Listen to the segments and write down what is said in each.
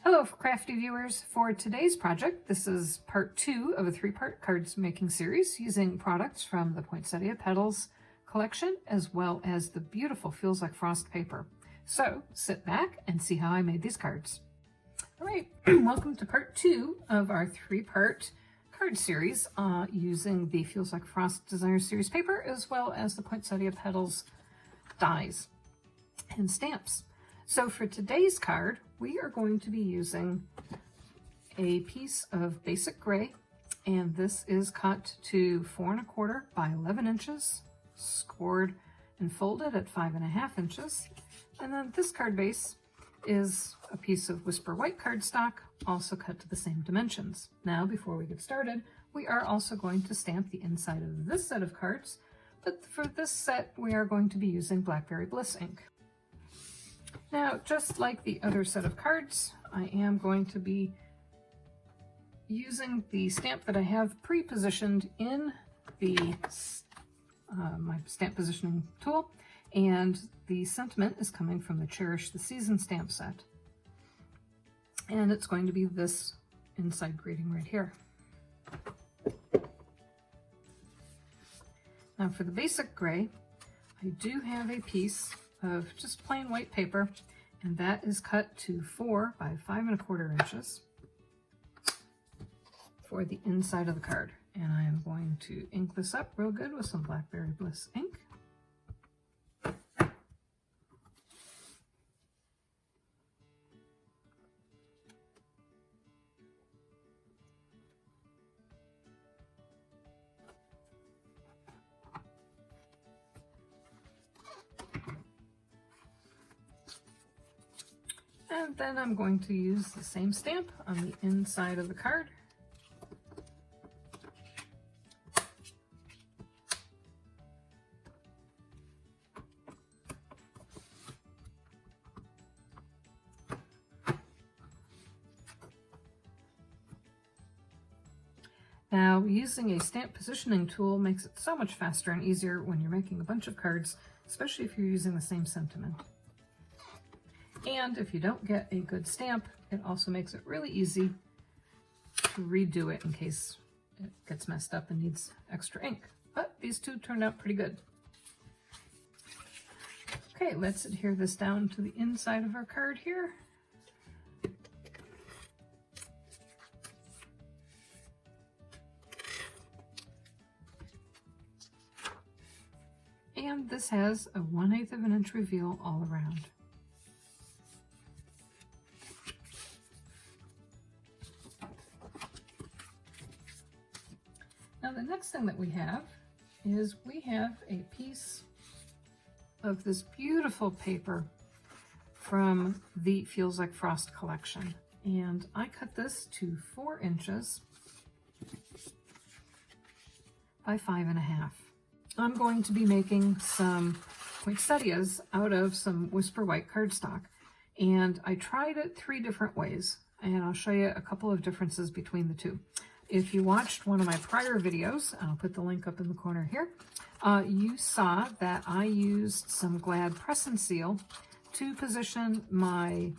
Hello crafty viewers. For today's project, this is part 2 of a 3-part cards making series using products from the Poinsettia Petals collection as well as the beautiful Feels Like Frost paper. So sit back and see how I made these cards. Alright, welcome to part 2 of our 3-part card series using the Feels Like Frost Designer Series paper as well as the Poinsettia Petals dies and stamps. So for today's card, we are going to be using a piece of basic gray, and this is cut to 4 1/4 by 11 inches, scored and folded at 5 1/2 inches. And then this card base is a piece of Whisper White cardstock, also cut to the same dimensions. Now, before we get started, we are also going to stamp the inside of this set of cards, but for this set, we are going to be using Blackberry Bliss ink. Now, just like the other set of cards, I am going to be using the stamp that I have pre-positioned in the my stamp positioning tool, and the sentiment is coming from the Cherish the Season stamp set. And it's going to be this inside greeting right here. Now for the basic gray, I do have a piece of just plain white paper, and that is cut to 4 by 5 1/4 inches for the inside of the card. And I am going to ink this up real good with some Blackberry Bliss ink. And then I'm going to use the same stamp on the inside of the card. Now, using a stamp positioning tool makes it so much faster and easier when you're making a bunch of cards, especially if you're using the same sentiment. And if you don't get a good stamp, it also makes it really easy to redo it in case it gets messed up and needs extra ink. But these two turned out pretty good. Okay, let's adhere this down to the inside of our card here. And this has a 1/8 of an inch reveal all around. Now the next thing that we have is we have a piece of this beautiful paper from the Feels Like Frost collection. And I cut this to 4 inches by 5 1/2. I'm going to be making some poinsettias out of some Whisper White cardstock. And I tried it 3 different ways, and I'll show you a couple of differences between the two. If you watched one of my prior videos, I'll put the link up in the corner here, you saw that I used some Glad Press and Seal to position my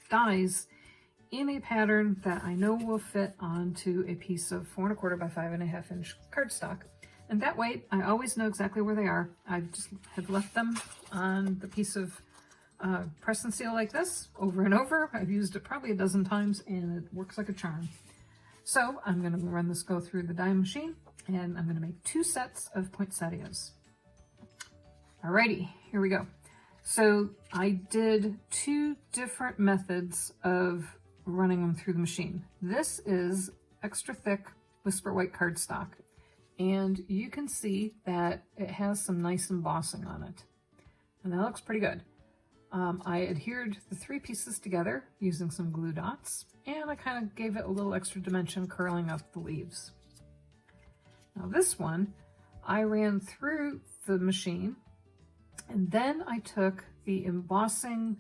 dies in a pattern that I know will fit onto a piece of 4 1/4 by 5 1/2 inch cardstock. And that way, I always know exactly where they are. I just have left them on the piece of press and seal like this over and over. I've used it probably a dozen times and it works like a charm. So I'm going to go through the die machine, and I'm going to make 2 sets of poinsettias. Alrighty, here we go. So I did 2 different methods of running them through the machine. This is extra thick Whisper White cardstock, and you can see that it has some nice embossing on it, and that looks pretty good. I adhered the 3 pieces together using some glue dots, and I kind of gave it a little extra dimension curling up the leaves. Now this one, I ran through the machine, and then I took the embossing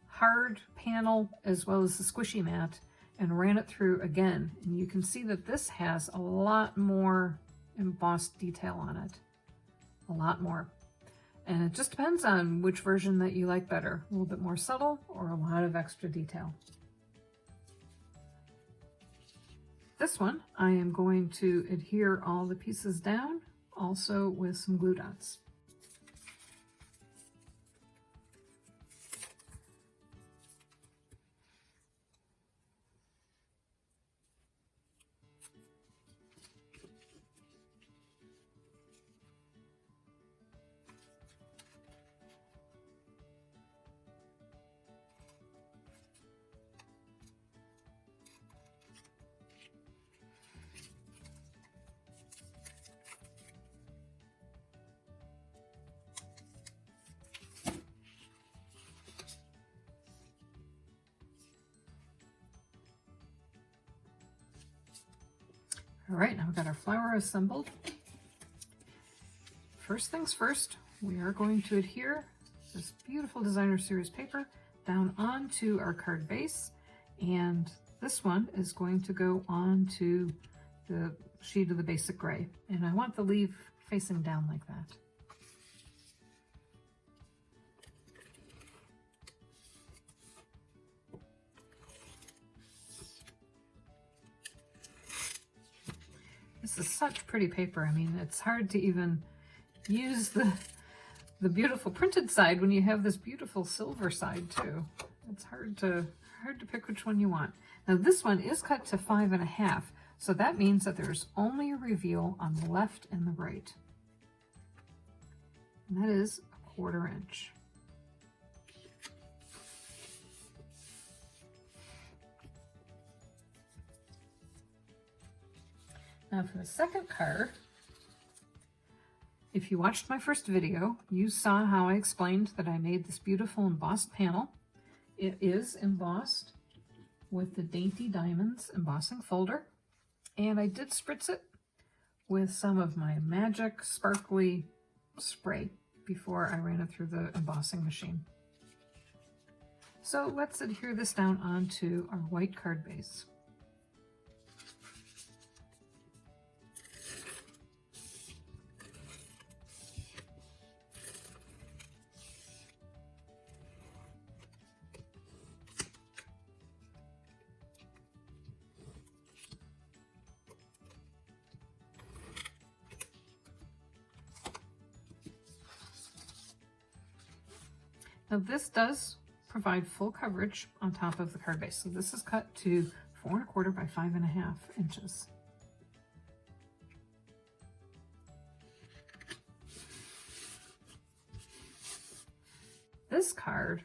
hard panel as well as the squishy mat and ran it through again. And you can see that this has a lot more embossed detail on it, a lot more. And it just depends on which version that you like better, a little bit more subtle or a lot of extra detail. This one, I am going to adhere all the pieces down, also with some glue dots. All right, now we've got our flower assembled. First things first, we are going to adhere this beautiful designer series paper down onto our card base, and this one is going to go onto the sheet of the basic gray, and I want the leaf facing down like that. This is such pretty paper. I mean, it's hard to even use the beautiful printed side when you have this beautiful silver side too. It's hard to pick which one you want. Now this one is cut to 5.5, so that means that there's only a reveal on the left and the right. And that is 1/4 inch. Now for the second card, if you watched my first video, you saw how I explained that I made this beautiful embossed panel. It is embossed with the Dainty Diamonds embossing folder, and I did spritz it with some of my magic sparkly spray before I ran it through the embossing machine. So let's adhere this down onto our white card base. Now this does provide full coverage on top of the card base. So this is cut to 4¼ by 5.5 inches. This card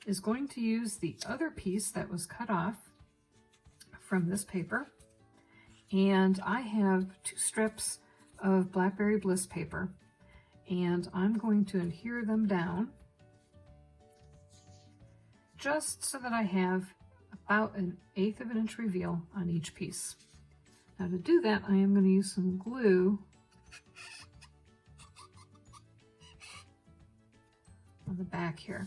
is going to use the other piece that was cut off from this paper. And I have 2 strips of Blackberry Bliss paper, and I'm going to adhere them down just so that I have about 1/8 of an inch reveal on each piece. Now to do that, I am going to use some glue on the back here.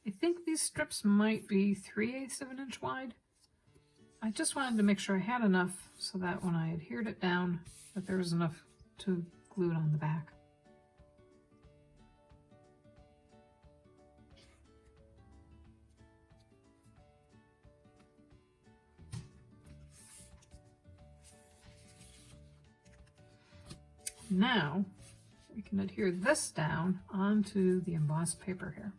I think these strips might be 3/8 of an inch wide. I just wanted to make sure I had enough so that when I adhered it down, that there was enough to glue it on the back. Now we can adhere this down onto the embossed paper here.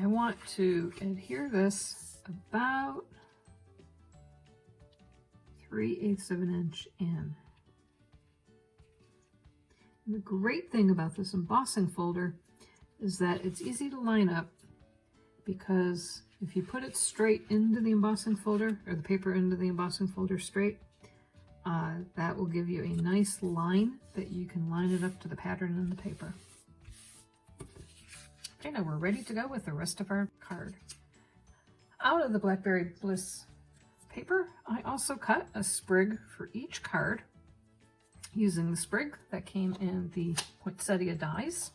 I want to adhere this about 3/8 of an inch in. And the great thing about this embossing folder is that it's easy to line up because If you put it straight into the embossing folder, or the paper into the embossing folder straight, that will give you a nice line that you can line it up to the pattern in the paper. Okay, now we're ready to go with the rest of our card. Out of the Blackberry Bliss paper, I also cut a sprig for each card using the sprig that came in the poinsettia dies.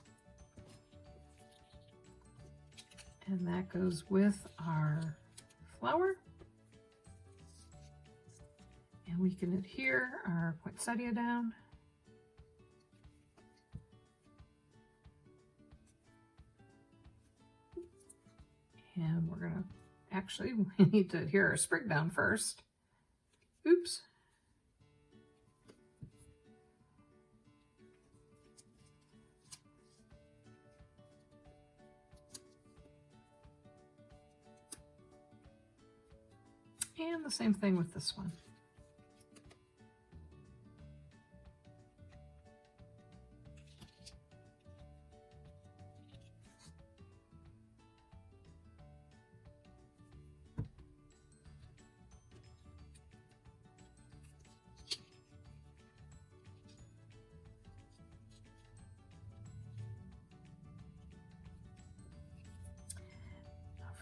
And that goes with our flower. And we can adhere our poinsettia down. And we're gonna, actually, we need to adhere our sprig down first. Oops. And the same thing with this one.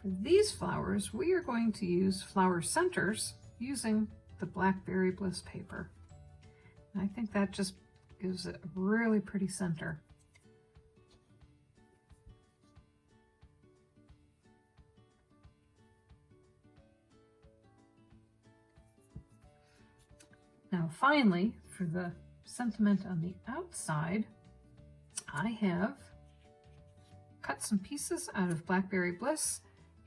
For these flowers, we are going to use flower centers using the Blackberry Bliss paper. And I think that just gives it a really pretty center. Now finally, for the sentiment on the outside, I have cut some pieces out of Blackberry Bliss.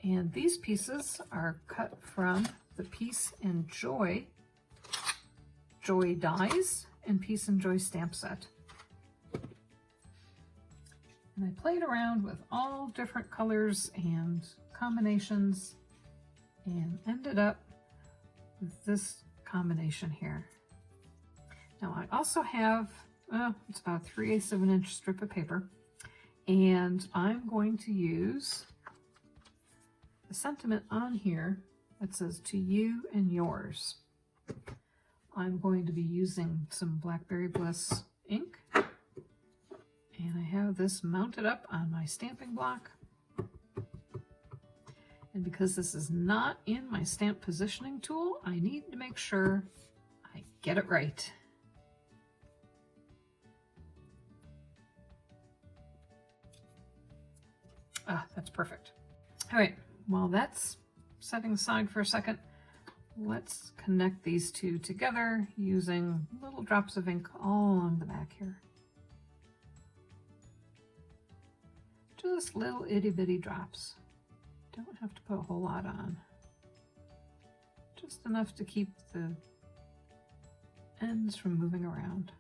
And these pieces are cut from the Peace and Joy dies and Peace and Joy stamp set. And I played around with all different colors and combinations and ended up with this combination here. Now I also have, it's about 3/8 of an inch strip of paper, and I'm going to use the sentiment on here that says to you and yours. I'm going to be using some Blackberry Bliss ink, and I have this mounted up on my stamping block. And because this is not in my stamp positioning tool, I need to make sure I get it right. Ah, that's perfect. All right. While that's setting aside for a second, let's connect these two together using little drops of ink all along the back here. Just little itty bitty drops. Don't have to put a whole lot on. Just enough to keep the ends from moving around.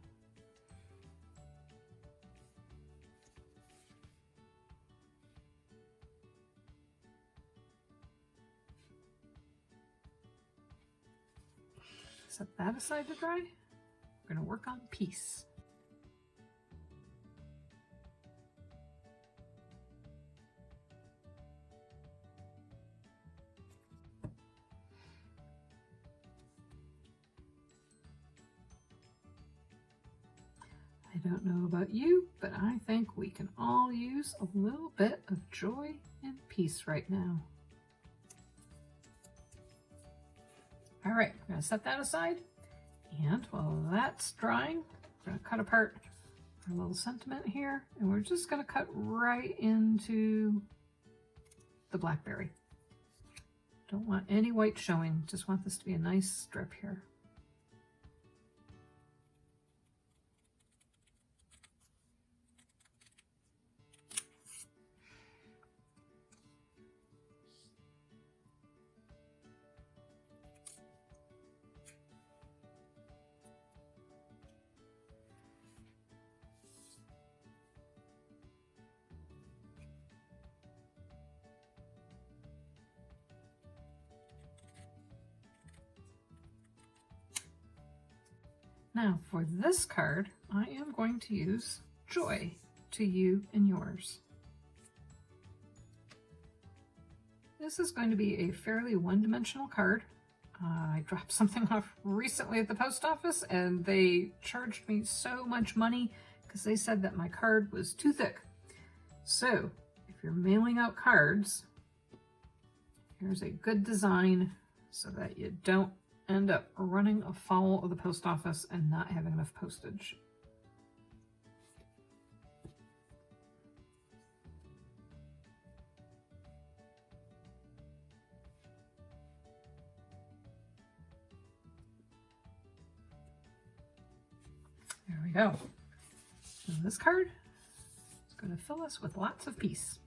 Set that aside to dry. We're going to work on peace. I don't know about you, but I think we can all use a little bit of joy and peace right now. All right, we're going to set that aside, and while that's drying, we're going to cut apart our little sentiment here, and we're just going to cut right into the blackberry. Don't want any white showing, just want this to be a nice strip here. Now for this card, I am going to use Joy to You and Yours. This is going to be a fairly one-dimensional card. I dropped something off recently at the post office and they charged me so much money because they said that my card was too thick. So if you're mailing out cards, here's a good design so that you don't end up running afoul of the post office and not having enough postage. There we go. So this card is going to fill us with lots of peace.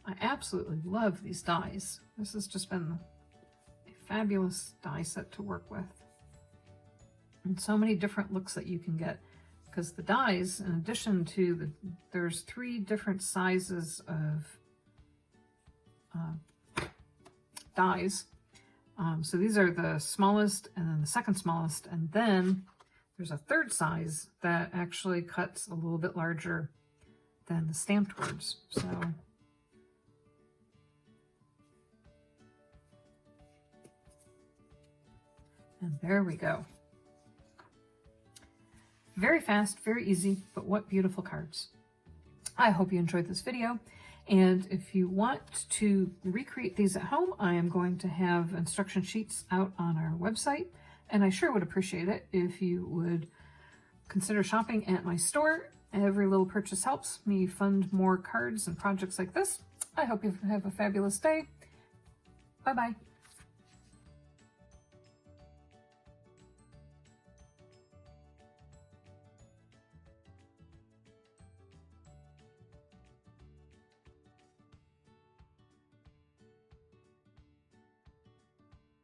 I absolutely love these dies. This has just been a fabulous die set to work with. And so many different looks that you can get, because the dies, in addition to there's 3 different sizes of dies. So these are the smallest and then the second smallest, and then there's a 3rd size that actually cuts a little bit larger than the stamped words. So and there we go. Very fast, very easy, but what beautiful cards. I hope you enjoyed this video. And if you want to recreate these at home, I am going to have instruction sheets out on our website. And I sure would appreciate it if you would consider shopping at my store. Every little purchase helps me fund more cards and projects like this. I hope you have a fabulous day. Bye-bye.